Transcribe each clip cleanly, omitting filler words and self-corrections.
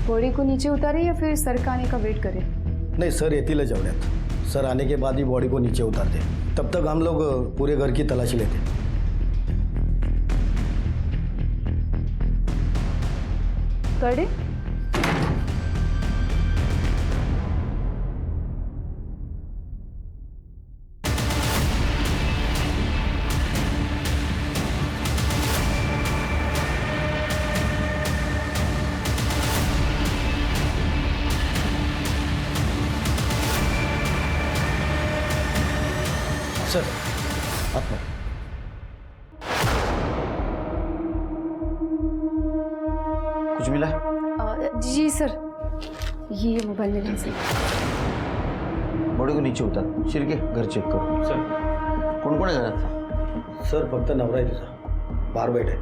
Body को नीचे उतारे या फिर सर का आने का वेट करें? नाही, सर येतीलच जेवढ्यात. सर आने के बाद ही बॉडी को नीचे उतारते. तब तक हम लोग पूरे घर की तलाशी लेते. करे सर आप में. कुछ मिला? जी सर, ये मोबाइल ले लीजिए. बॉडी को नीचे उतार. शिर्के घर चेक करो. सर कोण कोण आहे घरात? सर फक्त नवरा आहे तुझा, बाहेर बैठे.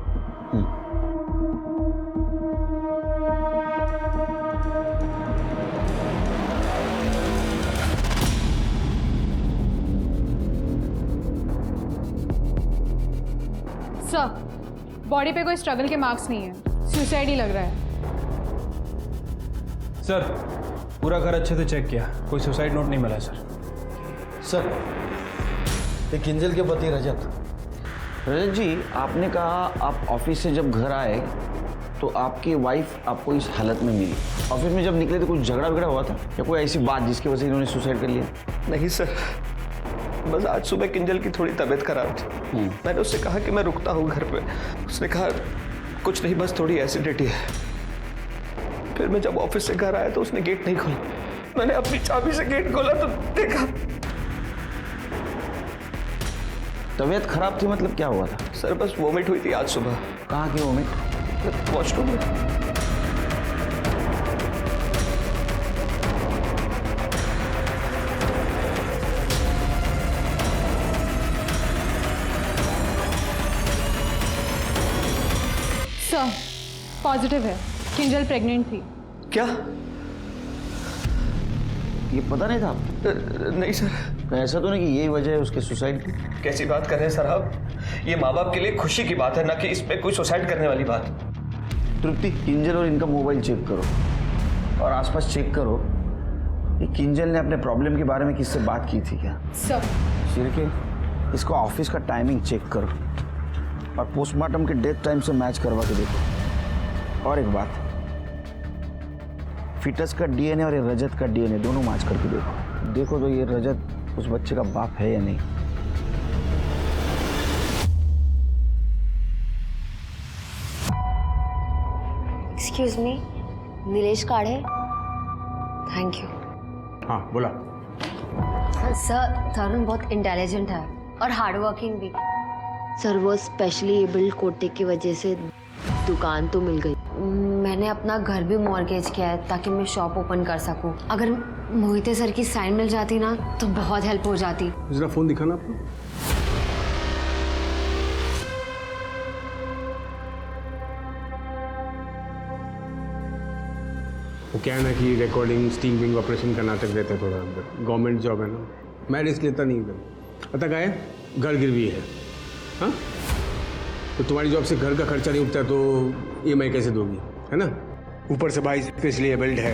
सर, बॉडी पे कोई स्ट्रगल के मार्क्स नहीं है, सुसाइड ही लग रहा है. सर पूरा घर अच्छे से चेक किया, कोई सुसाइड नोट नहीं मिला सर. सर ये किंजल के पति रजत. रजत जी, आपने कहा आप ऑफिस से जब घर आए तो आपकी वाइफ आपको इस हालत में मिली. ऑफिस में जब निकले तो कुछ झगड़ा वगड़ा हुआ था या कोई ऐसी बात जिसकी वजह से इन्होंने सुसाइड कर लिया? नहीं सर, बस आज सुबह किंजल की थोड़ी तबीयत खराब थी. मैंने उससे कहा कि मैं रुकता हूँ घर पे. उसने कहा कुछ नहीं, बस थोड़ी एसिडिटी है. फिर मैं जब ऑफिस से घर आया तो उसने गेट नहीं खोला. मैंने अपनी चाबी से गेट खोला तो देखा. तबीयत खराब थी मतलब क्या हुआ था? सर बस वोमिट हुई थी आज सुबह. कहाँ की वोमिट? वॉशरूम में. सर पॉजिटिव है, किंजल प्रेग्नेंट थी. क्या? ये पता नहीं था? नहीं सर. ऐसा तो नहीं कि यही वजह है उसके सुसाइड की? कैसी बात कर रहे हैं सर आप? ये माँ बाप के लिए खुशी की बात है, ना कि इसमें कोई सुसाइड करने वाली बात. तृप्ति, किंजल और इनका मोबाइल चेक करो और आसपास चेक करो. ये किंजल ने अपने प्रॉब्लम के बारे में किससे बात की थी क्या? सर शिर्के, इसको ऑफिस का टाइमिंग चेक करो और पोस्टमार्टम के डेथ टाइम से मैच करवा के देखो. और एक बात, फिटस का डीएनए और ये रजत का डीएनए दोनों मैच करके देखो तो ये रजत उस बच्चे का बाप है या नहीं. एक्सक्यूज मी, नीलेश काढ़े. Thank you. हाँ बोला. सर, तरुण बहुत इंटेलिजेंट है और हार्ड वर्किंग भी. सर वो स्पेशली एबल्ड कोटे की वजह से दुकान तो मिल गई. मैंने अपना घर भी मॉर्गेज किया है ताकि मैं शॉप ओपन कर सकूं. अगर मोहिते सर की साइन मिल जाती ना तो बहुत हेल्प हो जाती. जरा फोन दिखाना आपको. वो क्या है ना कि रिकॉर्डिंग स्टिंग विंग ऑपरेशन का नाटक देते हैं थोड़ा अंदर. गवर्नमेंट जॉब है ना, मैं रिस्क लेता नहीं एकदम. पता क्या है, घर गिरवी है. हाँ तो तुम्हारी जॉब से घर का खर्चा नहीं उठता तो EMI कैसे दोगी, है ना. ऊपर से भाई स्पेशली एबल्ड है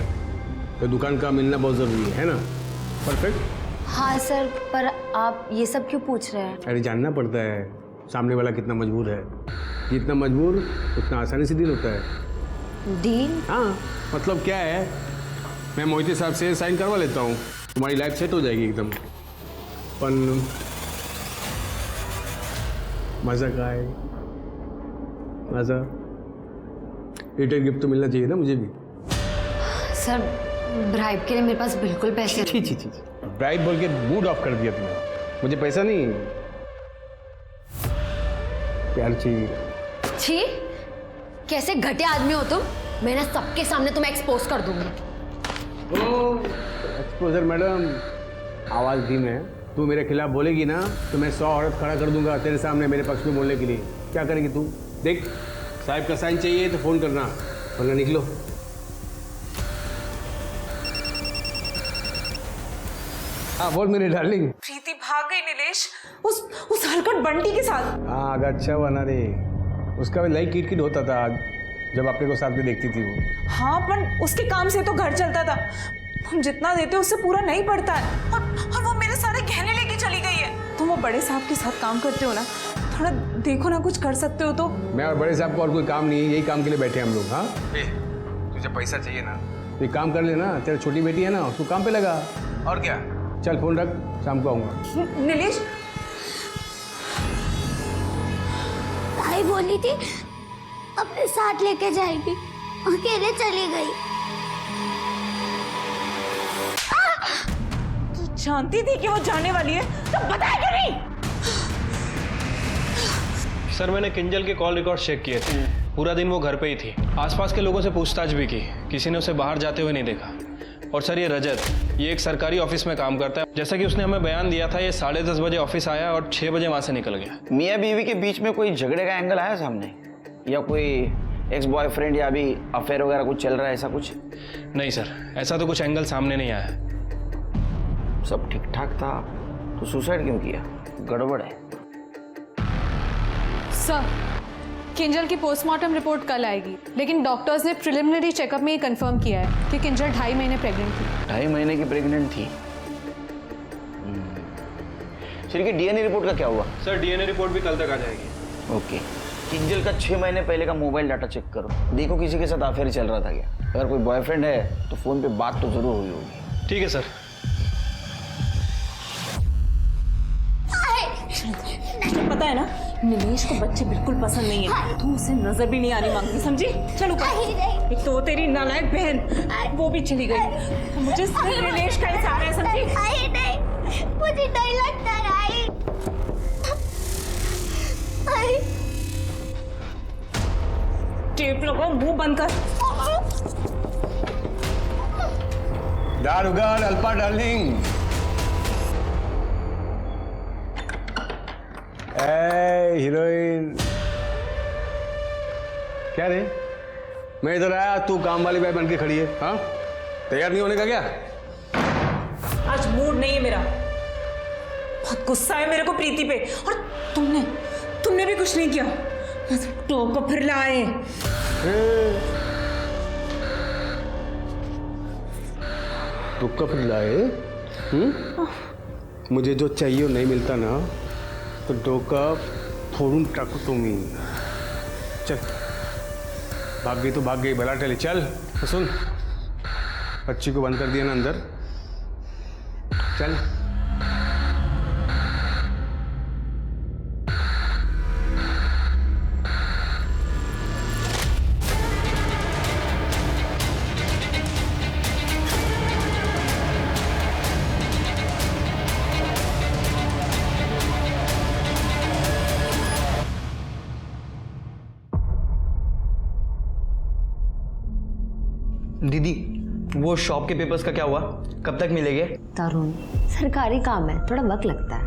तो दुकान का मिलना बहुत ज़रूरी है ना. परफेक्ट. हाँ सर, पर आप ये सब क्यों पूछ रहे हैं? अरे जानना पड़ता है सामने वाला कितना मजबूर है. जितना मजबूर उतना आसानी से डील होता है. डील? हाँ मतलब क्या है, मैं मोहिते साहब से साइन करवा लेता हूँ, तुम्हारी लाइफ सेट हो जाएगी एकदम. पण मज़ा का है, मज़ा. रिटर्न गिफ्ट तो मिलना चाहिए ना मुझे भी. सर ब्राइब के लिए मेरे पास बिल्कुल पैसे छी छी छी, ब्राइब बोल के मूड ऑफ कर दिया तुमने. मुझे पैसा नहीं, प्यार चाहिए. छी, कैसे घटिया आदमी हो तुम. मैं ना सबके सामने तुम्हें एक्सपोज कर दूंगी. एक्सपोजर मैडम, आवाज़ धीम है. तू मेरे खिलाफ बोलेगी ना तो मैं 100 औरत खड़ा कर दूंगा तेरे सामने मेरे पक्ष में बोलने के लिए. क्या करेगी तू? देख, साहब का साइन चाहिए तो फ़ोन करना वरना निकलो. हाँ बोल मेरी डार्लिंग. प्रीति भाग गई नीलेश, उस हरकत बंटी के साथ. हाँ अच्छा बना रे. उसका भी लाइक किट किट होता था. जब अपने को साथ में देखती थी वो। हाँ, पर उसके काम से तो घर चलता था। हम जितना देते उससे पूरा नहीं पड़ता है। और वो मेरे सारे गहने लेके चली गई है। तुम वो बड़े साहब के साथ काम करते हो ना, थोड़ा देखो ना, कुछ कर सकते हो तो। मैं और बड़े साहब को और कोई काम नहीं है, यही काम के लिए बैठे हम लोग। हाँ, तुझे पैसा चाहिए ना, तो एक काम कर लेना, तेरी छोटी बेटी है ना, उसको काम पे लगा। और क्या, चल फोन रख, शाम को आऊँगा। नीलेश, भाई बोली थी अपने साथ लेके जाएगी, अकेले चली गई। तू जानती थी कि वो जाने वाली है तो बताया क्यों नहीं? सर मैंने किंजल के कॉल रिकॉर्ड चेक किए थे। पूरा दिन वो घर पे ही थी। आसपास के लोगों से पूछताछ भी की, किसी ने उसे बाहर जाते हुए नहीं देखा। और सर ये रजत, ये एक सरकारी ऑफिस में काम करता है। जैसा कि उसने हमें बयान दिया था, ये 10:30 बजे ऑफिस आया और 6 बजे वहाँ से निकल गया। मियाँ बीवी के बीच में कोई झगड़े का एंगल आया सामने, या कोई एक्स बॉयफ्रेंड या अभी अफेयर वगैरह कुछ चल रहा है, ऐसा कुछ? नहीं सर, ऐसा तो कुछ एंगल सामने नहीं आया। सब ठीक ठाक था तो सुसाइड क्यों किया? गड़बड़ है। सर, किंजल की पोस्टमार्टम रिपोर्ट कल आएगी, लेकिन डॉक्टर्स ने प्रिलिमिनरी चेकअप में ये कंफर्म किया है कि किंजल 2.5 महीने प्रेग्नेंट थी। 2.5 महीने की प्रेग्नेंट थी। सर की डीएनए रिपोर्ट का क्या हुआ? सर डीएनए रिपोर्ट भी कल तक आ जाएगी। ओके। किंजल का 6 महीने पहले का मोबाइल डाटा चेक करो, देखो किसी के साथ अफेयर चल रहा था क्या। अगर कोई बॉयफ्रेंड है तो फोन पे बात तो जरूर हुई होगी। ठीक है सर। तुझे पता है ना, नीलेश को बच्चे बिल्कुल पसंद नहीं है। तू उसे नजर भी नहीं आनी मांगती, समझी? चलो ऊपर। एक तो वो तेरी नालायक बहन, वो भी चली गई। मुझे सिर्फ नीलेश का ही सहारा है, समझी? नहीं, मुझे नहीं लगता। टेप लगाओ, मुंह बंद कर। दारुगार अल्पा डार्लिंग। हीरोइन क्या रे? मैं इधर आया, तू काम वाली बाई बन के खड़ी है। हाँ, तैयार नहीं होने का क्या? आज मूड नहीं है मेरा। बहुत गुस्सा है मेरे को प्रीति पे। और तुमने भी कुछ नहीं किया, बस टोको फिर लाए। टोका फिर लाए? मुझे जो चाहिए वो नहीं मिलता ना, तो डोका फोड़ूं टाकू तुम्ही। चल, भाग गई तो भाग गई, भला टले। चल सुन, बच्ची को बंद कर दिया ना अंदर, चल। दीदी, वो शॉप के पेपर्स का क्या हुआ? कब तक मिलेंगे? तरुण, सरकारी काम है, थोड़ा वक्त लगता है।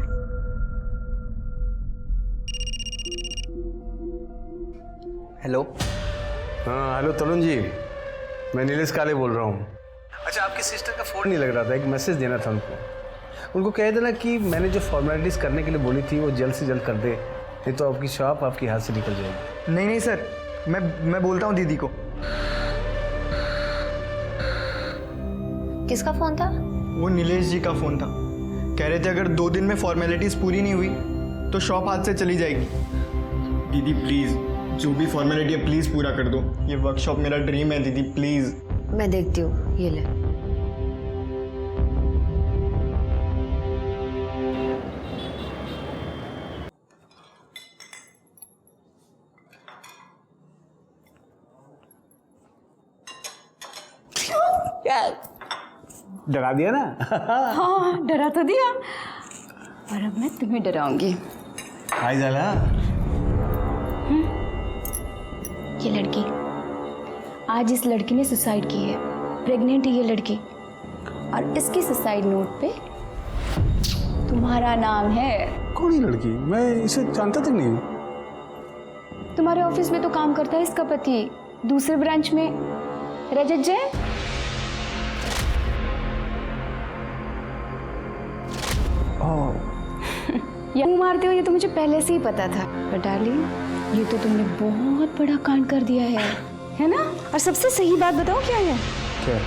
हेलो। हाँ हेलो तरुण जी, मैं नीलेश काले बोल रहा हूँ। अच्छा, आपकी सिस्टर का फ़ोन नहीं लग रहा था, एक मैसेज देना था उनको कह देना कि मैंने जो फॉर्मेलिटीज़ करने के लिए बोली थी वो जल्द से जल्द कर दे, नहीं तो आपकी शॉप आपके हाथ से निकल जाएगी। नहीं सर, मैं बोलता हूँ दीदी को। किसका फोन था? वो नीलेश जी का फ़ोन था। कह रहे थे अगर 2 दिन में फॉर्मेलिटीज़ पूरी नहीं हुई तो शॉप हाथ से चली जाएगी। दीदी प्लीज़, जो भी फॉर्मेलिटी है प्लीज़ पूरा कर दो। ये वर्कशॉप मेरा ड्रीम है दीदी, प्लीज़। मैं देखती हूँ, ये ले। डरा दिया ना? हाँ, डरा तो दिया, पर अब मैं तुम्हें डराऊंगी। हाय जाला। ये लड़की, आज इस लड़की ने सुसाइड की है। प्रेग्नेंट है ये लड़की, और इसकी सुसाइड नोट पे तुम्हारा नाम है। कौन है लड़की? मैं इसे जानता तक नहीं हूँ। तुम्हारे ऑफिस में तो काम करता है इसका पति, दूसरे ब्रांच में, रजत जैन। या मुंह मारते हो, ये तो मुझे पहले से ही पता था। पर डार्लिंग, ये तो तुमने बहुत बड़ा कांड कर दिया है, है ना? और सबसे सही बात बताऊं क्या है? क्या?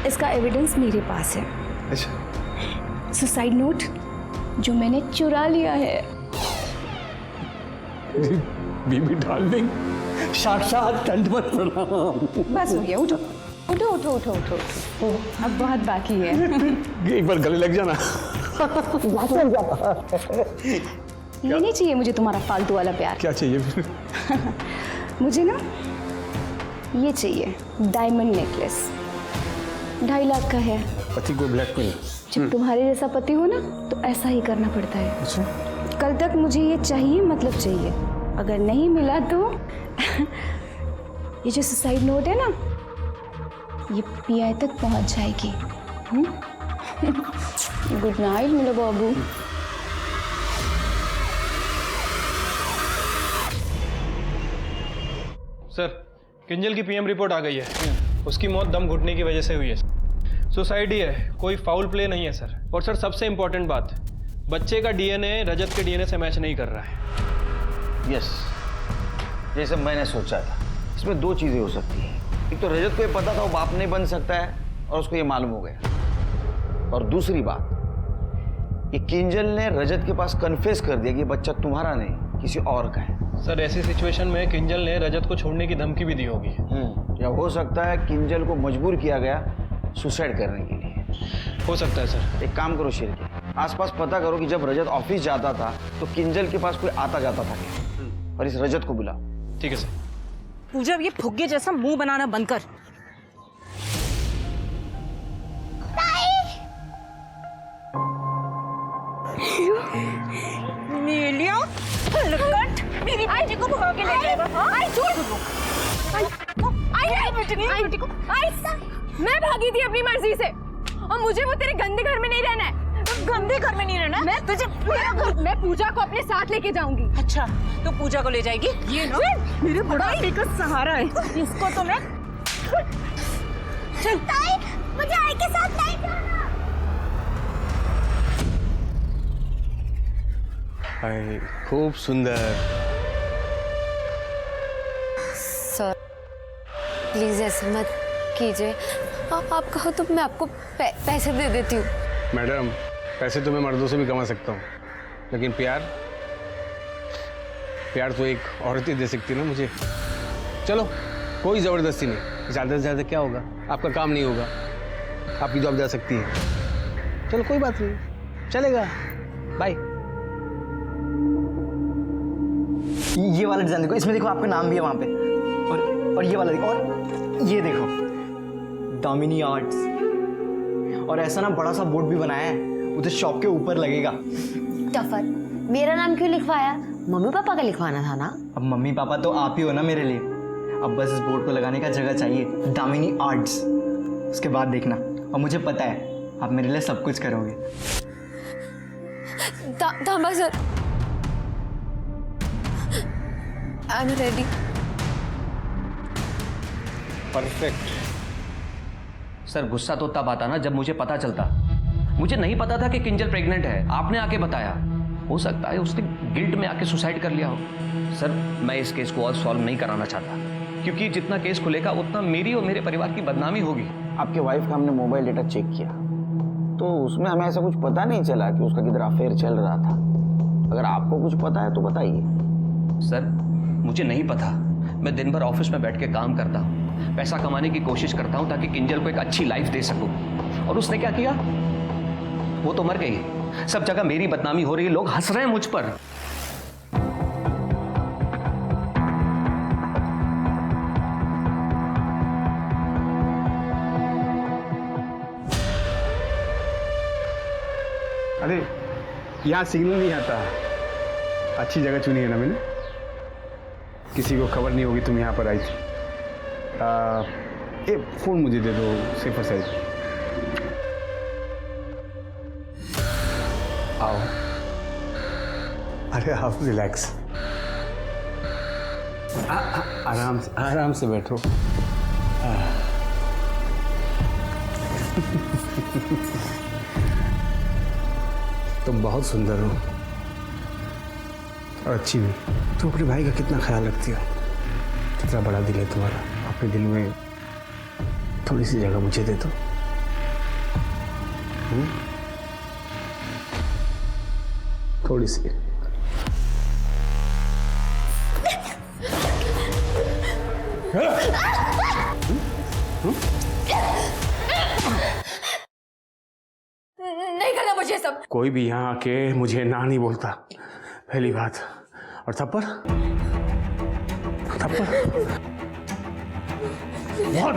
इसका एविडेंस मेरे पास है। अच्छा, सुसाइड नोट जो मैंने चुरा लिया है। बीबी डार्लिंग, साक्षात दंडवत प्रणाम। बस हो गया, उठो उठो उठो उठो उठो, अब बहुत बाकी है। एक बार गले लग जाना। ये नहीं चाहिए मुझे तुम्हारा फालतू वाला प्यार। क्या चाहिए फिर? मुझे ना ये चाहिए, डायमंड नेकलेस, 2.5 लाख का है। पति को ब्लैकमेल? जब तुम्हारे जैसा पति हो ना तो ऐसा ही करना पड़ता है। अच्छा, कल तक मुझे ये चाहिए, मतलब चाहिए। अगर नहीं मिला तो ये जो सुसाइड नोट है ना, ये पीआई तक पहुंच जाएगी। गुड नाइट मेरा बाबू। सर, किंजल की पीएम रिपोर्ट आ गई है। उसकी मौत दम घुटने की वजह से हुई है। सुसाइड ही है, कोई फाउल प्ले नहीं है सर। और सर सबसे इंपॉर्टेंट बात, बच्चे का डीएनए रजत के डीएनए से मैच नहीं कर रहा है। यस, जैसे मैंने सोचा था। इसमें 2 चीज़ें हो सकती हैं। एक तो रजत को ये पता था वो बाप नहीं बन सकता है और उसको ये मालूम हो गया। और दूसरी बात, ये किंजल ने रजत के पास कन्फेस कर दिया कि ये बच्चा तुम्हारा नहीं किसी और का है। सर ऐसी सिचुएशन में किंजल ने रजत को छोड़ने की धमकी भी दी होगी। या हो सकता है किंजल को मजबूर किया गया सुसाइड करने के लिए। हो सकता है सर। एक काम करो शेर के, आसपास पता करो कि जब रजत ऑफिस जाता था तो किंजल के पास कोई आता जाता था क्या, और इस रजत को बुलाओ। ठीक है सर। पूजा, ये फुग्गे जैसा मुंह बनाना बंद कर। नीलिया, लकट, मेरी बेटी को भगा के ले जाएगा। आई बेटी को। मैं भागी थी अपनी मर्जी से, और मुझे वो तेरे गंदे घर में नहीं रहना है। गंदे घर में नहीं रहना। मैं पूजा को अपने साथ लेके जाऊंगी। अच्छा, तो पूजा को ले जाएगी? ये ना मेरे बुढ़ापे का सहारा है। इसको तो मैं ताई, मुझे आई के साथ नहीं जाना। हाय, खूब सुंदर। सर प्लीज ऐसे मत कीजिए। आप कहो तो मैं आपको पैसे दे देती हूँ। मैडम, पैसे तो मैं मर्दों से भी कमा सकता हूँ, लेकिन प्यार तो एक औरत ही दे सकती है ना मुझे। चलो, कोई ज़बरदस्ती नहीं। ज़्यादा से ज़्यादा क्या होगा, आपका काम नहीं होगा, आपकी जॉब जा सकती है। चलो कोई बात नहीं, चलेगा। बाय। ये वाला डिजाइन देखो, इसमें देखो आपका नाम भी है वहाँ पे। और ये वाला देखो, और ये देखो, दामिनी आर्ट्स। और ऐसा ना बड़ा सा बोर्ड भी बनाया है, उधर शॉप के ऊपर लगेगा। टफर, मेरा नाम क्यों लिखवाया? मम्मी पापा का लिखवाना था ना। अब मम्मी पापा तो आप ही हो ना मेरे लिए। अब बस इस बोर्ड को लगाने का जगह चाहिए, दामिनी आर्ट्स। उसके बाद देखना, और मुझे पता है आप मेरे लिए सब कुछ करोगे। दामा sir, I am ready. Perfect. Sir गुस्सा तो तब आता ना जब मुझे पता चलता। मुझे नहीं पता था कि किंजल प्रेग्नेंट है, आपने आके बताया। हो सकता है उसने गिल्ट में आके सुसाइड कर लिया हो। सर मैं इस केस को और सॉल्व नहीं कराना चाहता, क्योंकि जितना केस खुलेगा उतना मेरी और मेरे परिवार की बदनामी होगी। आपके वाइफ का हमने मोबाइल डेटा चेक किया तो उसमें हमें ऐसा कुछ पता नहीं चला कि उसका किधर अफेयर चल रहा था। अगर आपको कुछ पता है तो बताइए। सर मुझे नहीं पता। मैं दिन भर ऑफिस में बैठ के काम करता हूँ, पैसा कमाने की कोशिश करता हूँ ताकि किंजल को एक अच्छी लाइफ दे सकूँ। और उसने क्या किया? वो तो मर गई। सब जगह मेरी बदनामी हो रही है, लोग हंस रहे हैं मुझ पर। अरे यहाँ सिग्नल नहीं आता। अच्छी जगह चुनी है ना मैंने, किसी को खबर नहीं होगी तुम यहाँ पर आई थी। ये फोन मुझे दे दो, सेफर साइड। आओ। अरे आप रिलैक्स, आराम से बैठो। तुम बहुत सुंदर हो और अच्छी भी। तुम अपने भाई का कितना ख्याल रखती हो, कितना बड़ा दिल है तुम्हारा। अपने दिल में थोड़ी सी जगह मुझे दे दो। थोड़ी सी। नहीं करना मुझे सब। कोई भी यहाँ आके मुझे ना नहीं बोलता, पहली बात। और थप्पड़ थप्पड़ बहुत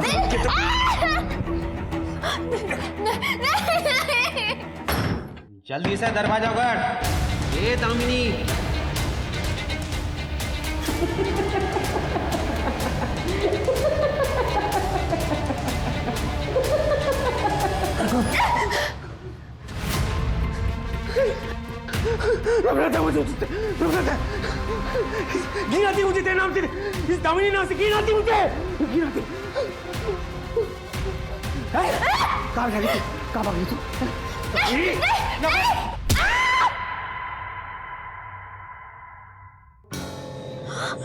जल्दी से दरवाजा उघड़। ये दामिनी। नफरत है मुझे तुझसे, नफरत है। घिन आती मुझे तेरे नाम से, इस दामिनी नाम से घिन आती मुझे, घिन आती। कहाँ भागी तू? कहाँ भागी तू?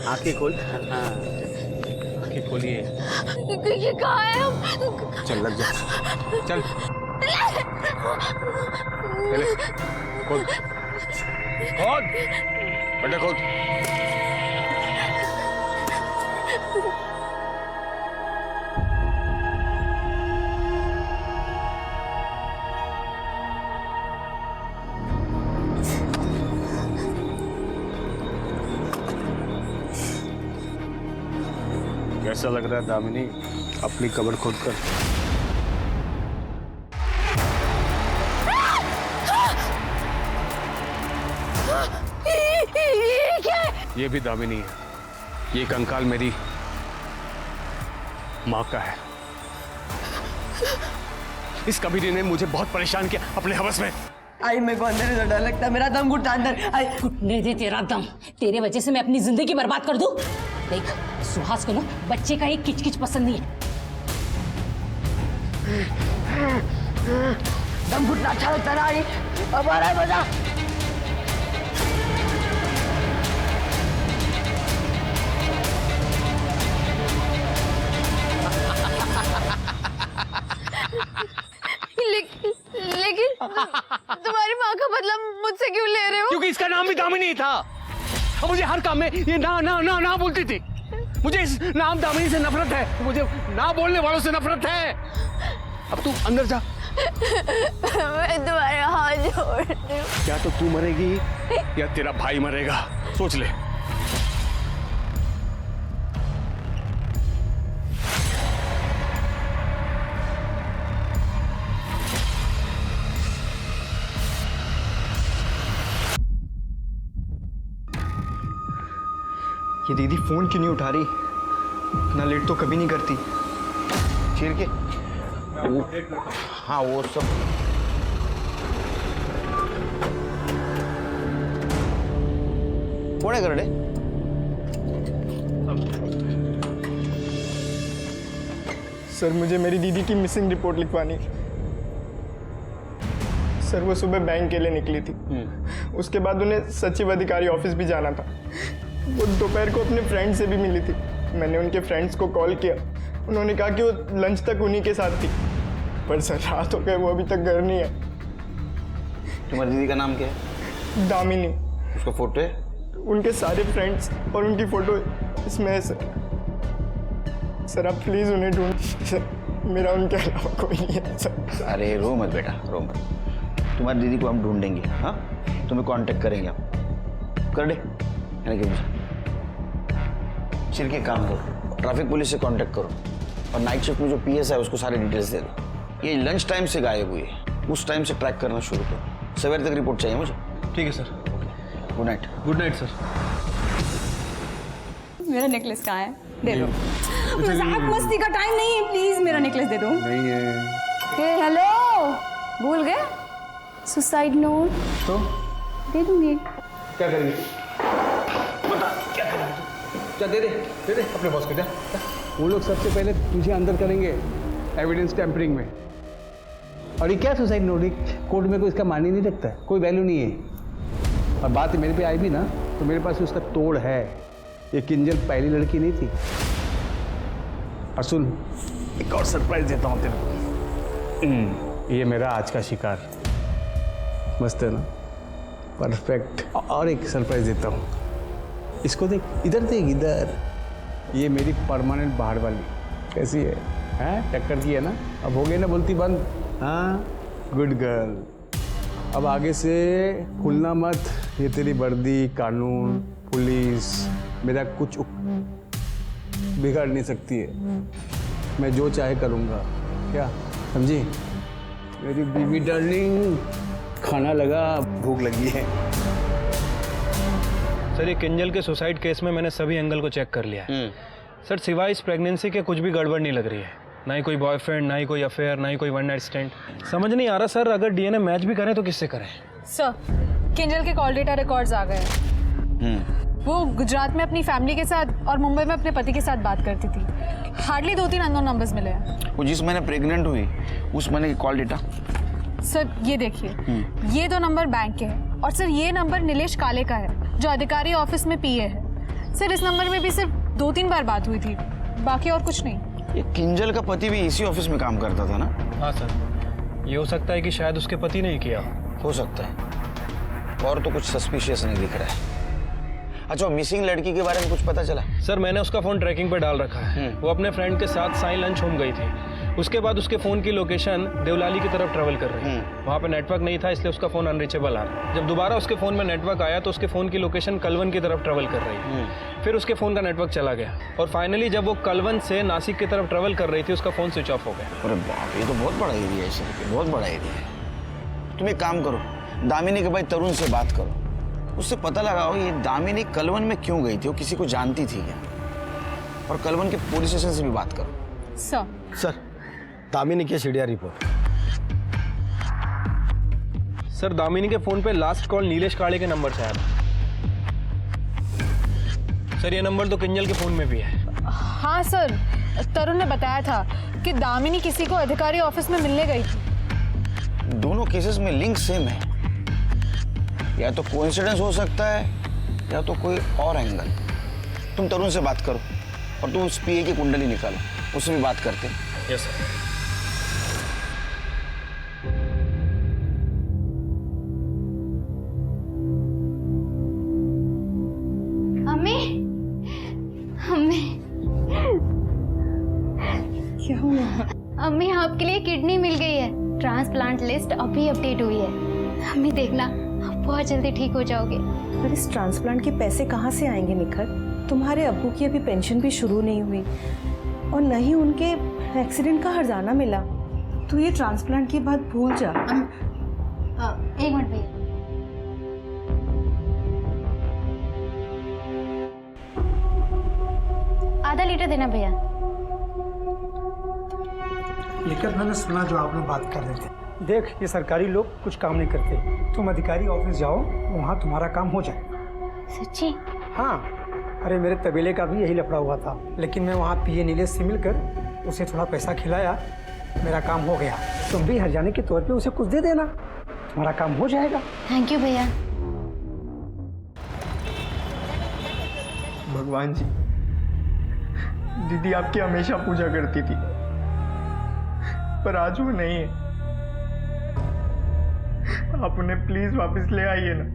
आंखें खोल। आंखें खोलिए। ये कहाँ है हम? चल लग जा, चल। पहले खोल, खोल, बेटा खोल। कैसा लग रहा है दामिनी, अपनी कब्र खोद कर? ये भी दामिनी है। ये कंकाल मेरी माँ का है। इस कबीरे ने मुझे बहुत परेशान किया अपने हवस में। आई मेरे को अंदर से डर लगता है, मेरा दम घुटता अंदर। आई घुटने दे तेरा दम। तेरे वजह से मैं अपनी जिंदगी बर्बाद कर दूं? देख सुहास को ना बच्चे का एक किचकिच पसंद नहीं है। दम घुटना अच्छा लगता है ना? अब आ रहा है मजा। लेकिन तुम्हारी माँ का बदला मुझसे क्यों ले रहे हो? क्योंकि इसका नाम भी दामिनी था और मुझे हर काम में ये ना ना ना ना बोलती थी। मुझे इस नाम दामिनी से नफरत है, मुझे ना बोलने वालों से नफरत है। अब तू अंदर जा। मैं तुम्हारे हाथ जोड़ती हूँ। क्या तो तू मरेगी या तेरा भाई मरेगा, सोच ले। ये दीदी फोन क्यों नहीं उठा रही? इतना लेट तो कभी नहीं करती। चीर के हाँ वो सब कौन है करने? सर मुझे मेरी दीदी की मिसिंग रिपोर्ट लिखवानी। सर वो सुबह बैंक के लिए निकली थी, उसके बाद उन्हें सचिव अधिकारी ऑफिस भी जाना था। वो दोपहर को अपने फ्रेंड से भी मिली थी। मैंने उनके फ्रेंड्स को कॉल किया, उन्होंने कहा कि वो लंच तक उन्हीं के साथ थी, पर सर रात हो गए, वो अभी तक घर नहीं है। तुम्हारी दीदी का नाम क्या है? दामिनी। उसका फोटो है? उनके सारे फ्रेंड्स और उनकी फोटो इसमें है सर। सर आप प्लीज उन्हें ढूंढ, सर मेरा उनके अलावा कोई नहीं है सर। अरे रो मत बेटा, रो मत। तुम्हारी दीदी को हम ढूंढेंगे, हाँ तुम्हें कांटेक्ट करेंगे हम। कर दे चिर के काम करो, ट्रैफिक पुलिस से कांटेक्ट करो और नाइट शिफ्ट में जो पीएस है उसको सारी डिटेल्स दे दो। ये लंच टाइम से गायब हुई है, उस टाइम से ट्रैक करना शुरू करो। सवेरे तक रिपोर्ट चाहिए मुझे। ठीक है sir. Good night. Good night sir. मेरा नेकलेस कहाँ है? दे दो। मजाक मस्ती का टाइम नहीं है, प्लीज मेरा नेकलेस दे दो। नहीं है। हे हेलो, भूल गए? सुसाइड नोट तो दे दूंगी। क्या करेंगे? बता क्या करेंगे? क्या दे दे अपने बॉस को दे। वो लोग सबसे पहले तुझे अंदर करेंगे एविडेंस टैंपरिंग में। और ये क्या सुसाइड नोट, कोर्ट में कोई इसका मानी नहीं रखता है, कोई वैल्यू नहीं है। और बात मेरे पे आई भी ना तो मेरे पास उसका तोड़ है। ये किंजल पहली लड़की नहीं थी, और सुन, एक और सरप्राइज देता हूँ तेरे को। ये मेरा आज का शिकार, मस्त है ना, परफेक्ट। और एक सरप्राइज देता हूँ, इसको देख, इधर देख, इधर। ये मेरी परमानेंट बाहर वाली कैसी है? हैं, टक्कर की है ना? अब हो गई ना बोलती बंद? हाँ, गुड गर्ल। अब आगे से भूलना मत, ये तेरी वर्दी, कानून, पुलिस मेरा कुछ बिगाड़ नहीं सकती है। मैं जो चाहे करूँगा, क्या समझी? मेरी बीवी डार्लिंग, खाना लगा, भूख लगी है। सर, ये किंजल के सुसाइड केस में मैंने सभी एंगल को चेक कर लिया है। सर, सिवाय इस प्रेगनेंसी के कुछ भी गड़बड़ नहीं लग रही है। ना ही कोई बॉयफ्रेंड, ना ही कोई अफेयर, ना ही कोई वन नाइट स्टैंड। समझ नहीं आ रहा सर, अगर डीएनए मैच भी करें तो किससे करें? सर, किंजल के कॉल डेटा रिकॉर्ड्स आ गए हैं। वो गुजरात में अपनी फैमिली के साथ और मुंबई में अपने पति के साथ बात करती थी। हार्डली 2-3 अननोन नंबर्स मिले हैं। वो जिस महीने प्रेग्नेंट हुई उस महीने की कॉल डेटा? सर, ये देखिए, ये 2 नंबर बैंक के हैं और सर ये नंबर नीलेश काले का है जो अधिकारी ऑफिस में पीए है। सर, इस नंबर में भी सिर्फ 2-3 बार बात हुई थी, बाकी और कुछ नहीं। ये किंजल का पति भी इसी ऑफिस में काम करता था ना? हाँ सर, ये हो सकता है कि शायद उसके पति ने ही किया हो सकता है, और तो कुछ सस्पिशियस नहीं दिख रहा है। अच्छा, मिसिंग लड़की के बारे में कुछ पता चला? सर, मैंने उसका फ़ोन ट्रैकिंग पे डाल रखा है। वो अपने फ्रेंड के साथ साई लंच होम गई थी। उसके बाद उसके फ़ोन की लोकेशन देवलाली की तरफ ट्रेवल कर रही है। वहाँ पे नेटवर्क नहीं था, इसलिए उसका फ़ोन अनरीचेबल आ रहा है। जब दोबारा उसके फ़ोन में नेटवर्क आया तो उसके फ़ोन की लोकेशन कलवन की तरफ ट्रेवल कर रही है। फिर उसके फ़ोन का नेटवर्क चला गया और फाइनली जब वो कलवन से नासिक की तरफ ट्रेवल कर रही थी उसका फ़ोन स्विच ऑफ हो गया। अरे बाप, ये तो बहुत बड़ा एरिया है सर, बहुत बड़ा एरिया है। तुम एक काम करो, दामिनी के भाई तरुण से बात करो, उससे पता लगाओ ये दामिनी कलवन में क्यों गई थी, वो किसी को जानती थी क्या? और कलवन के पुलिस स्टेशन से भी बात करो। सर, दामिनी के सीडीआर रिपोर्ट। सर, दामिनी के फ़ोन पे लास्ट कॉल नीलेश काले के नंबर से आया था। सर, ये नंबर तो किंजल के फ़ोन में भी है। हाँ सर, तरुण ने बताया था कि दामिनी किसी को अधिकारी ऑफिस में मिलने गई थी। दोनों केसेस में लिंक सेम है, या तो कोइंसिडेंस हो सकता है या तो कोई और एंगल। तुम तरुण से बात करो और तुम उस पीए की कुंडली निकालो, उससे भी बात करते हैं। Yes sir. अम्मी, अम्मी, क्या हुआ? अम्मी, आपके लिए किडनी मिल गई है। ट्रांसप्लांट लिस्ट अभी अपडेट हुई है। अम्मी देखना, आप बहुत जल्दी ठीक हो जाओगे। पर इस ट्रांसप्लांट के पैसे कहाँ से आएंगे निखर? तुम्हारे अब्बू की अभी पेंशन भी शुरू नहीं हुई और न ही उनके एक्सीडेंट का हर्जाना मिला। तू ये ट्रांसप्लांट की बात भूल जा। एक मिनट भैया। आधा लीटर देना भैया। लेकिन मैंने सुना जो आप लोग बात कर रहे थे। देख, ये सरकारी लोग कुछ काम नहीं करते। तुम अधिकारी ऑफिस जाओ, वहाँ तुम्हारा काम हो जाएगा। सच्ची? हाँ, अरे मेरे तबेले का भी यही लफड़ा हुआ था, लेकिन मैं वहाँ पीए नीलेश से मिलकर उसे थोड़ा पैसा खिलाया, मेरा काम हो गया। तुम भी हर्जाने के तौर पे उसे कुछ दे देना, तुम्हारा काम हो जाएगा। थैंक यू भैया। भगवान जी, दीदी आपकी हमेशा पूजा करती थी, पर आज वो नहीं है। आप उन्हें प्लीज वापस ले आइए ना।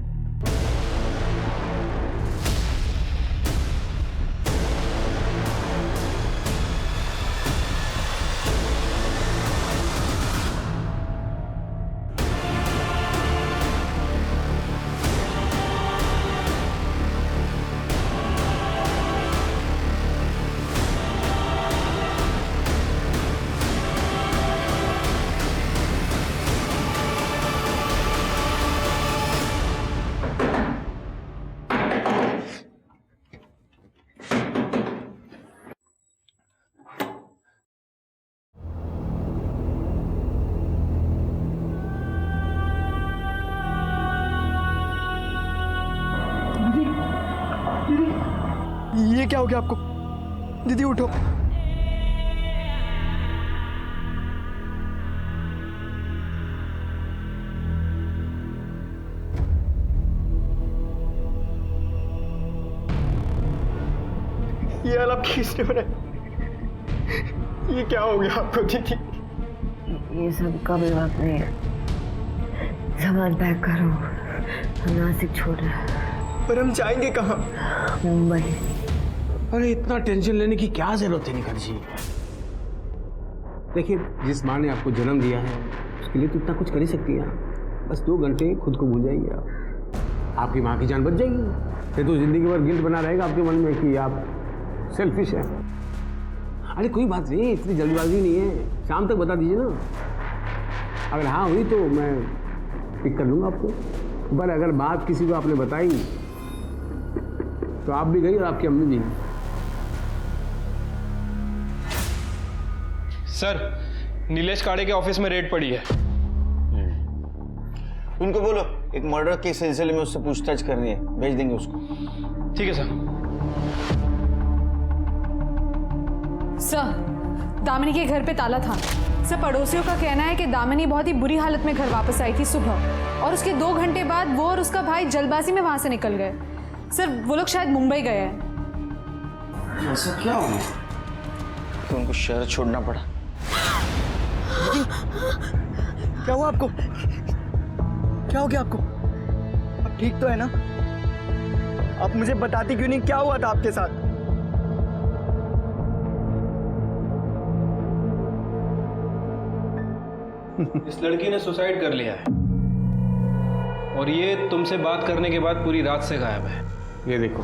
ये क्या हो गया आपको? दीदी उठो। ये हाल आपकी किसने बनाया? ये क्या हो गया आपको दीदी? ये सब का भी बात नहीं है। सामान पैक करो, हम नासिक छोड़ रहे हैं। पर हम जाएंगे कहाँ? मुंबई। अरे इतना टेंशन लेने की क्या जरूरत है निखिल जी? देखिए, जिस माँ ने आपको जन्म दिया है उसके लिए तो इतना कुछ कर ही सकती है आप। बस 2 घंटे खुद को भूल जाइए आप, आपकी माँ की जान बच जाएगी। फिर तो जिंदगी भर गिल्ट बना रहेगा आपके मन में कि आप सेल्फिश हैं। अरे कोई बात नहीं, इतनी जल्दबाजी नहीं है, शाम तक बता दीजिए ना। अगर हाँ हुई तो मैं पिक कर लूँगा आपको, पर अगर बात किसी को आपने बताई तो आप भी गई और आपकी अम्मी भी। सर, नीलेश काड़े के ऑफिस में रेड पड़ी है। उनको बोलो एक मर्डर के सिलसिले में उससे पूछताछ करनी है, भेज देंगे उसको। ठीक है सर। सर, दामिनी के घर पे ताला था। सर, पड़ोसियों का कहना है कि दामिनी बहुत ही बुरी हालत में घर वापस आई थी सुबह, और उसके 2 घंटे बाद वो और उसका भाई जल्दबाजी में वहां से निकल गए। सर, वो लोग शायद मुंबई गए हैं। ऐसा क्या हुआ कि उनको शहर छोड़ना पड़ा? क्या हुआ आपको? क्या हो गया आपको? आप ठीक तो है ना? आप मुझे बताती क्यों नहीं, क्या हुआ था आपके साथ? इस लड़की ने सुसाइड कर लिया है और ये तुमसे बात करने के बाद पूरी रात से गायब है। ये देखो,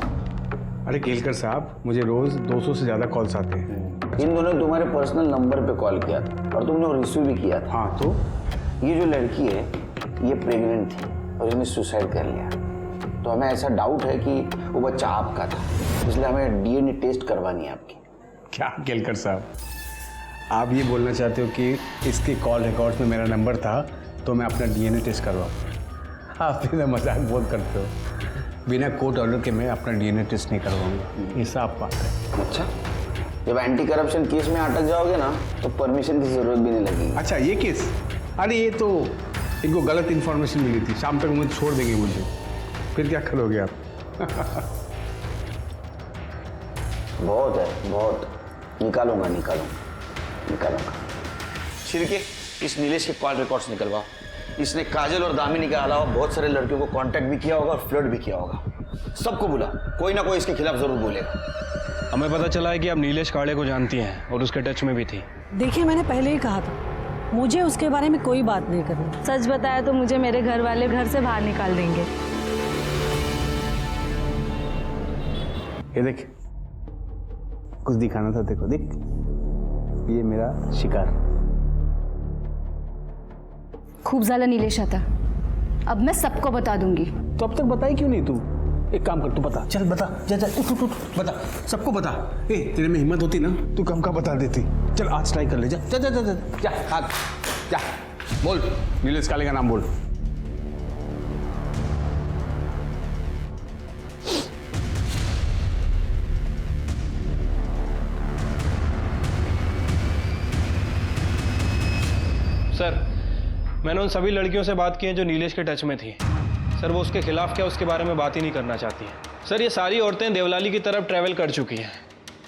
अरे केलकर साहब, मुझे रोज 200 से ज्यादा कॉल्स आते हैं। इन दोनों ने तुम्हारे पर्सनल नंबर पे कॉल किया था और तुमने वो रिसीव भी किया था। हाँ, तो ये जो लड़की है ये प्रेग्नेंट थी और इसने सुसाइड कर लिया, तो हमें ऐसा डाउट है कि वो बच्चा आपका था, इसलिए हमें डीएनए टेस्ट करवानी है आपकी। क्या केलकर साहब, आप ये बोलना चाहते हो कि इसके कॉल रिकॉर्ड्स में मेरा नंबर था तो मैं अपना डीएनए टेस्ट करवाऊँ? आप बिना मजाक बहुत करते हो। बिना कोर्ट ऑर्डर के मैं अपना डीएनए टेस्ट नहीं करवाऊंगा, ये साफ बात है। अच्छा, जब एंटी करप्शन केस में अटक जाओगे ना तो परमिशन की जरूरत भी नहीं लगेगी। अच्छा, ये केस? अरे ये तो इनको गलत इन्फॉर्मेशन मिली थी, शाम तक मुझे छोड़ देंगे मुझे, फिर क्या करोगे आप? बहुत है, बहुत। निकालूंगा। शिरके, इस नीलेश के कॉल रिकॉर्ड्स निकलवाओ। इसने काजल और दामिनी के अलावा बहुत सारे लड़कियों को कांटेक्ट भी किया होगा और फ्लर्ट भी किया होगा। सबको बुला, कोई ना कोई इसके खिलाफ जरूर बोलेगा। हमें पता चला है कि आप नीलेश काड़े को जानती हैं और उसके टच में भी थी। देखिए, मैंने पहले ही कहा था, मुझे उसके बारे में कोई बात नहीं करनी। सच बताया तो मुझे मेरे घर वाले घर से बाहर निकाल देंगे। ये देख, कुछ दिखाना था, देखो देख, ये मेरा शिकार। खूब ज़्यादा नीलेश आता, अब मैं सबको बता दूंगी। तो अब तक बताई क्यों नहीं तू? एक काम कर, तू बता, चल बता, जा उठ, बता, सबको बता। ए, तेरे में हिम्मत होती ना तू कम का बता देती। चल आज ट्राई कर ले, जा, बोल, नीलेश काले का नाम बोल। सर, मैंने उन सभी लड़कियों से बात की है जो नीलेश के टच में थी। सर, वो उसके खिलाफ क्या उसके बारे में बात ही नहीं करना चाहती हैं। सर, ये सारी औरतें देवलाली की तरफ ट्रैवल कर चुकी हैं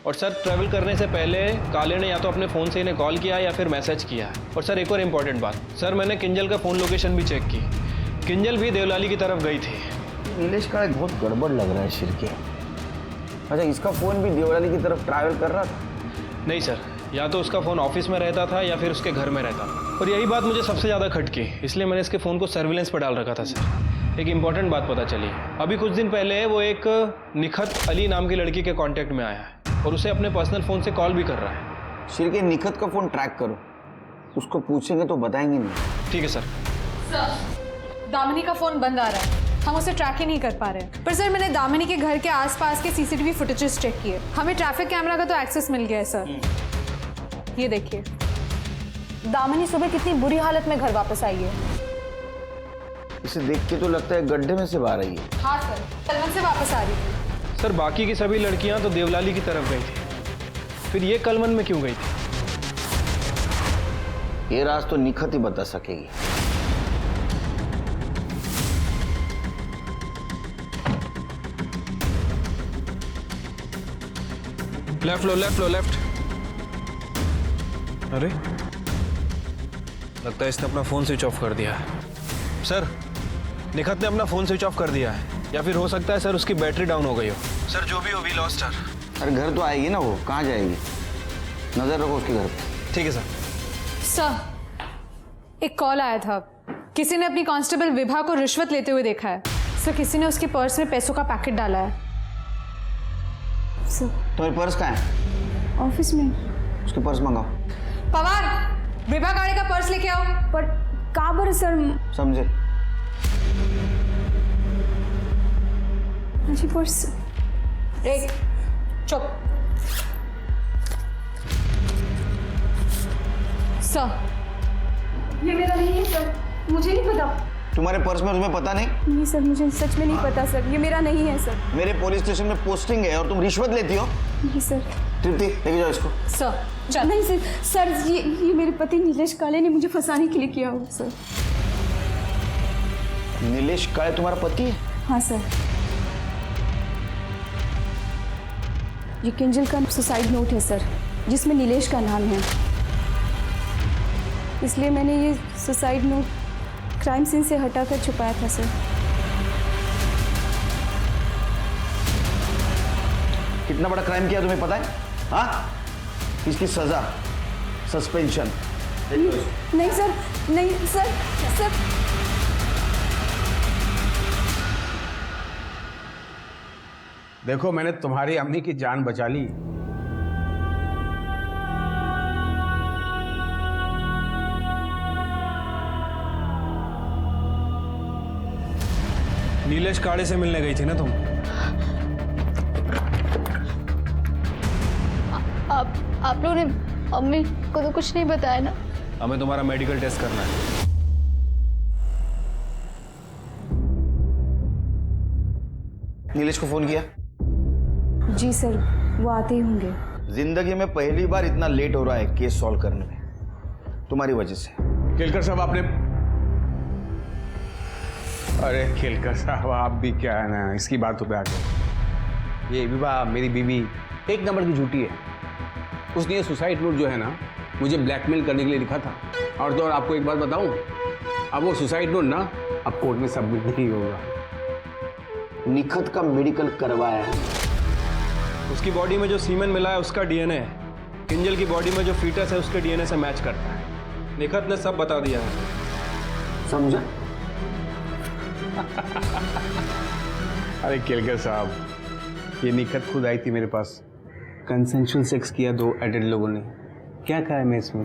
और सर, ट्रैवल करने से पहले काले ने या तो अपने फ़ोन से इन्हें कॉल किया या फिर मैसेज किया। और सर, एक और इम्पॉर्टेंट बात, सर, मैंने किंजल का फ़ोन लोकेशन भी चेक की। किंजल भी देवलाली की तरफ गई थी। नीलेश का बहुत गड़बड़ लग रहा है शिरके। अच्छा, इसका फ़ोन भी देवलाली की तरफ ट्रैवल कर रहा था? नहीं सर, या तो उसका फ़ोन ऑफिस में रहता था या फिर उसके घर में रहता था, और यही बात मुझे सबसे ज़्यादा खटकी, इसलिए मैंने इसके फ़ोन को सर्विलेंस पर डाल रखा था। सर, एक इम्पॉर्टेंट बात पता चली, अभी कुछ दिन पहले वो एक निखत अली नाम की लड़की के कांटेक्ट में आया है और उसे अपने पर्सनल फ़ोन से कॉल भी कर रहा है। शिरके, निखत का फ़ोन ट्रैक करो, उसको पूछेंगे तो बताएंगे नहीं। ठीक है सर। दामिनी का फ़ोन बंद आ रहा है, हम उसे ट्रैक ही नहीं कर पा रहे। पर सर, मैंने दामिनी के घर के आसपास के सीसीटीवी फुटेजेस चेक किए, हमें ट्रैफिक कैमरा का तो एक्सेस मिल गया है सर। ये देखिए, दामिनी सुबह कितनी बुरी हालत में घर वापस आई है। इसे देख के तो लगता है गड्ढे में से बाहर आई है। हाँ सर, कलवन से वापस आ रही थी। सर, बाकी की सभी लड़कियां तो देवलाली की तरफ गई थी, फिर ये कलवन में क्यों गई थी? ये राज तो निखत ही बता सकेगी। लेफ्ट लो, लेफ्ट लो, लेफ्ट। अरे लगता है इसने अपना फ़ोन स्विच ऑफ कर दिया है। सर, निखत ने अपना फ़ोन स्विच ऑफ कर दिया है, या फिर हो सकता है सर उसकी बैटरी डाउन हो गई हो। सर जो भी हो, वी लॉस्ट हर। अरे घर तो आएगी ना, वो कहाँ जाएगी? नज़र रखो उसके घर पे। ठीक है सर। सर, एक कॉल आया था, किसी ने अपनी कांस्टेबल विभा को रिश्वत लेते हुए देखा है। सर, किसी ने उसके पर्स में पैसों का पैकेट डाला है। सर, तुम्हारे पर्स कहाँ है? ऑफिस में। उसके पर्स मंगाओ। पवार, विभा गाड़ी का पर्स लेके आओ। पर कहाँ पर सर? समझे? जी पर्स। एक चुप। सर, ये मेरा नहीं है सर, मुझे नहीं पता। तुम्हारे पर्स में, तुम्हें पता नहीं? नहीं सर, मुझे सच में नहीं पता सर, ये मेरा नहीं है सर। मेरे पुलिस स्टेशन में पोस्टिंग है और तुम रिश्वत लेती हो? नहीं सर। तृप्ति, लेके जाओ इसको। सर नहीं सर, सर ये मेरे पति नीलेश काले ने मुझे फंसाने के लिए किया होगा सर। नीलेश काले तुम्हारा पति है? हाँ सर। ये किंजल का सुसाइड नोट है सर, जिसमें नीलेश का नाम है, इसलिए मैंने ये सुसाइड नोट क्राइम सीन से हटाकर छुपाया था सर। कितना बड़ा क्राइम किया तुम्हें पता है? हाँ, इसकी सजा सस्पेंशन। नहीं सर, नहीं सर, सर। देखो, मैंने तुम्हारी अम्मी की जान बचा ली। नीलेश काले से मिलने गई थी ना तुम? आप लोगों ने अम्मी को तो कुछ नहीं बताया ना? हमें तुम्हारा मेडिकल टेस्ट करना है। नीलेश को फोन किया? जी सर, वो आते ही होंगे। जिंदगी में पहली बार इतना लेट हो रहा है केस सॉल्व करने में, तुम्हारी वजह से। केलकर साहब, आपने... अरे केलकर साहब, आप भी क्या है ना इसकी बातों पे आके। ये विवाह मेरी बीवी एक नंबर की झूठी है। उसने ये सुसाइड नोट जो है ना, मुझे ब्लैकमेल करने के लिए लिखा था। और तो और आपको एक बात बताऊं, अब वो सुसाइड नोट ना अब कोर्ट में सबमिट नहीं होगा। निखत का मेडिकल करवाया है। उसकी बॉडी में जो सीमेन मिला है उसका डीएनए किंजल की बॉडी में जो फीटस है उसके डीएनए से मैच करता है। निखत ने सब बता दिया है। समझा? अरे केलकर साहब, ये निखत खुद आई थी मेरे पास। कंसेंशुअल सेक्स किया दो एडल्ट लोगों ने। क्या कहा है मैं इसमें?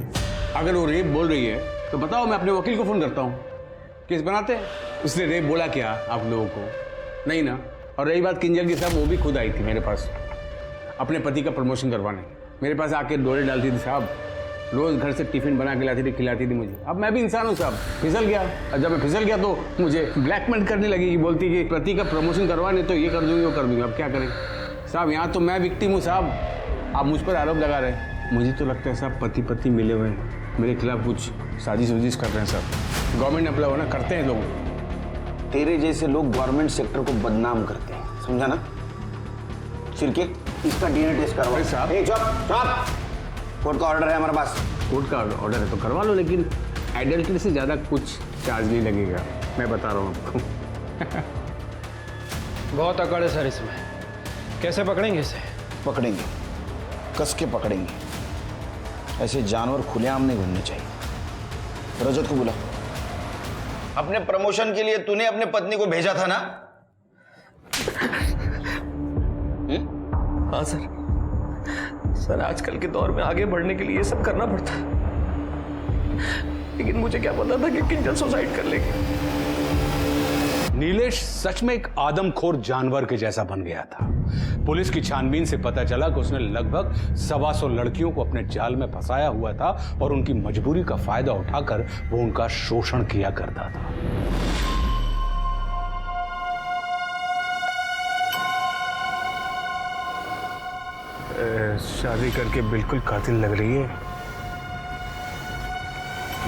अगर वो रेप बोल रही है तो बताओ, मैं अपने वकील को फोन करता हूँ, केस बनाते हैं। उसने रेप बोला क्या आप लोगों को? नहीं ना। और रही बात किंजल की साहब, वो भी खुद आई थी मेरे पास अपने पति का प्रमोशन करवाने। मेरे पास आके डोरे डालती थी साहब, रोज घर से टिफिन बना के लाती थी, खिलाती थी मुझे। अब मैं भी इंसान हूँ साहब, फिसल गया। और जब मैं फिसल गया तो मुझे ब्लैकमेल करने लगी, बोलती कि पति का प्रमोशन करवाने तो ये कर दूंगी वो कर दूंगी। अब क्या करें साहब, यहाँ तो मैं विक्टिम हूँ साहब, आप मुझ पर आरोप लगा रहे हैं। मुझे तो लगता है साहब पति पत्नी मिले हुए हैं, मेरे खिलाफ कुछ साजिश वजिश कर रहे हैं साहब। गवर्नमेंट अप्लाई होना करते हैं लोग। तेरे जैसे लोग गवर्नमेंट सेक्टर को बदनाम करते हैं, समझा ना? सिर्के इसका डीएनए टेस्ट करवा साहब। कोर्ट का ऑर्डर है हमारे पास। कोर्ट का ऑर्डर है तो करवा लो, लेकिन एडल्ट्री से ज़्यादा कुछ चार्ज नहीं लगेगा, मैं बता रहा हूँ आपको। बहुत अकड़ है सर इसमें। कैसे पकड़ेंगे इसे? पकड़ेंगे, कस के पकड़ेंगे। ऐसे जानवर खुलेआम नहीं घूमने चाहिए। रजत को बुला। अपने प्रमोशन के लिए तूने अपने पत्नी को भेजा था ना? हाँ सर। सर, आजकल के दौर में आगे बढ़ने के लिए ये सब करना पड़ता है, लेकिन मुझे क्या पता था कि किंजल सुसाइड कर लेगी। नीलेश सच में एक आदमखोर जानवर के जैसा बन गया था। पुलिस की छानबीन से पता चला कि उसने लगभग 125 लड़कियों को अपने जाल में फंसाया हुआ था और उनकी मजबूरी का फायदा उठाकर वो उनका शोषण किया करता था। शादी करके बिल्कुल कातिल लग रही है।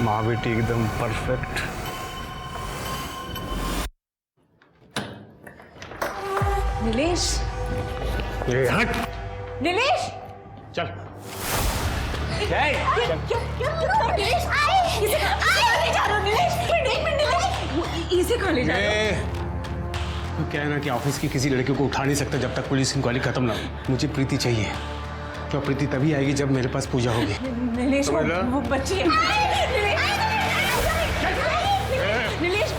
माँ बेटी एकदम परफेक्ट। नीलेश, ये हट। नीलेश, चल। इसे खा ले जा रहा हूँ। तो क्या है ना कि ऑफिस की किसी लड़के को उठा नहीं सकता जब तक पुलिस इंक्वायरी खत्म ना हो। मुझे प्रीति चाहिए, तो प्रीति तभी आएगी जब मेरे पास पूजा होगी। नीलेश वो बच्ची है। नीलेश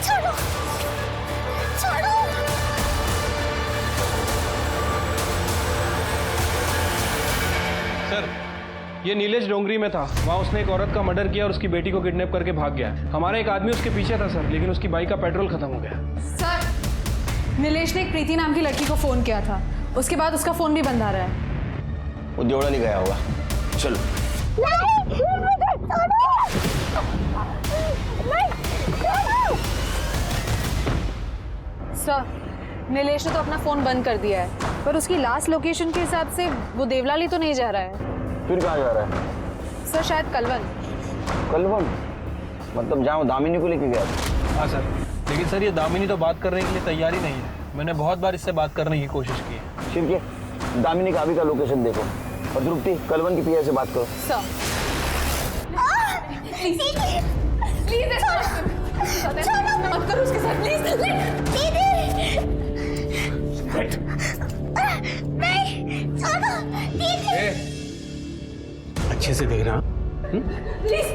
छोड़ो छोड़ो। सर, ये नीलेश डोंगरी में था। वहाँ उसने एक औरत का मर्डर किया और उसकी बेटी को किडनैप करके भाग गया। हमारा एक आदमी उसके पीछे था सर, लेकिन उसकी बाइक का पेट्रोल खत्म हो गया। सर, नीलेश ने एक प्रीति नाम की लड़की को फोन किया था, उसके बाद उसका फोन भी बंद आ रहा है। वो देवड़ा नहीं गया होगा। चलो। सर, नीलेश ने तो अपना फोन बंद कर दिया है, पर उसकी लास्ट लोकेशन के हिसाब से वो देवलाली तो नहीं जा रहा है। फिर कहाँ जा रहा है? सर, शायद कलवन। कलवन? मतलब जहाँ वो दामिनी को लेके गया था। हाँ सर, लेकिन सर ये दामिनी तो बात करने के लिए तैयार ही नहीं है। मैंने बहुत बार इससे बात करने की कोशिश की है। ठीक है, दामिनी का अभी का लोकेशन देखो और द्रुपति कलवन की पीए से बात करो। सर, प्लीज मत करो उसके साथ, प्लीज। अच्छे से देखना। प्लीज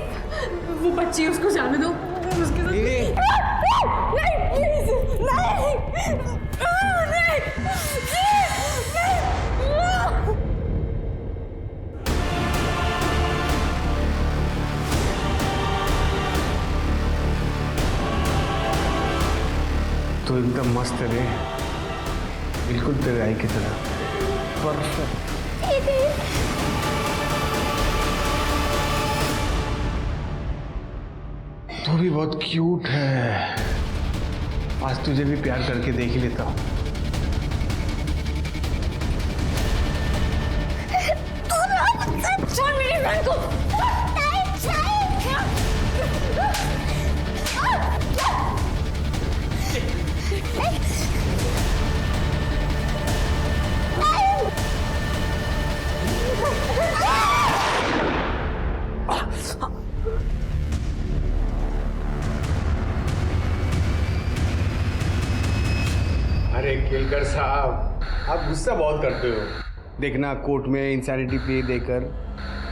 वो बच्ची उसको जाने दो। उसके साथ नहीं प्लीज नहीं। तो एकदम मस्त है रे, बिल्कुल तेरे आई की तरह परफेक्ट। तू भी बहुत क्यूट है। आज तुझे भी प्यार करके देख ही लेता हूँ। छोड़ मेरी बहन को। अरे केलकर साहब, आप गुस्सा बहुत करते हो। देखना कोर्ट में इंसैनिटी प्ले देकर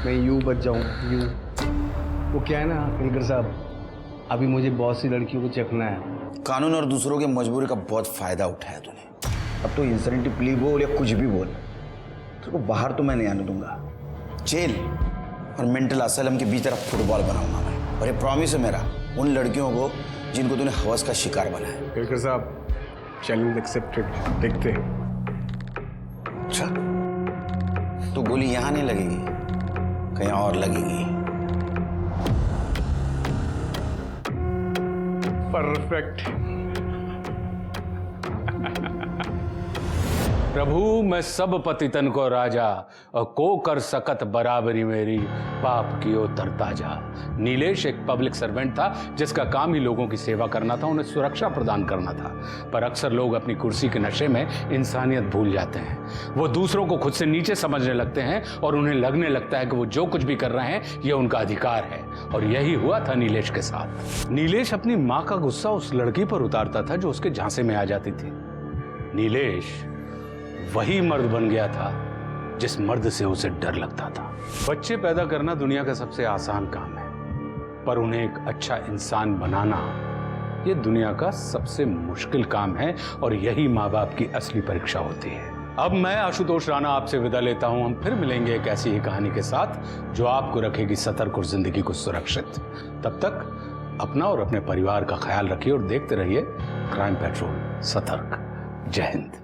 मैं यूं बच जाऊं, यूं। वो क्या है ना केलकर साहब, अभी मुझे बहुत सी लड़कियों को चखना है। कानून और दूसरों की मजबूरी का बहुत फायदा उठाया तूने। अब तो इंसैनिटी प्ली बोल या कुछ भी बोल, तेरे को बाहर तो मैं नहीं आने दूंगा। जेल और मेंटल असाइलम के बीच तरफ फुटबॉल बनाऊंगा मैं। और ये प्रॉमिस है मेरा उन लड़कियों को जिनको तूने हवस का शिकार बनाया। केलकर साहब, चैलेंज एक्सेप्टेड। देखते हैं। अच्छा, तो गोली यहां नहीं लगेगी, कहीं और लगेगी। परफेक्ट। प्रभु मैं सब पतितन को राजा और को कर सकत बराबरी मेरी पाप कियो तरता जा। नीलेश एक पब्लिक सर्वेंट था जिसका काम ही लोगों की सेवा करना था, उन्हें सुरक्षा प्रदान करना था। पर अक्सर लोग अपनी कुर्सी के नशे में इंसानियत भूल जाते हैं। वो दूसरों को खुद से नीचे समझने लगते हैं और उन्हें लगने लगता है कि वो जो कुछ भी कर रहे हैं ये उनका अधिकार है। और यही हुआ था नीलेश के साथ। नीलेश अपनी माँ का गुस्सा उस लड़की पर उतारता था जो उसके झांसे में आ जाती थी। नीलेश वही मर्द बन गया था जिस मर्द से उसे डर लगता था। बच्चे पैदा करना दुनिया का सबसे आसान काम है, पर उन्हें एक अच्छा इंसान बनाना ये दुनिया का सबसे मुश्किल काम है। और यही माँ बाप की असली परीक्षा होती है। अब मैं आशुतोष राणा आपसे विदा लेता हूं। हम फिर मिलेंगे एक ऐसी ही कहानी के साथ जो आपको रखेगी सतर्क और जिंदगी को सुरक्षित। तब तक अपना और अपने परिवार का ख्याल रखिए और देखते रहिए क्राइम पेट्रोल। सतर्क। जय हिंद।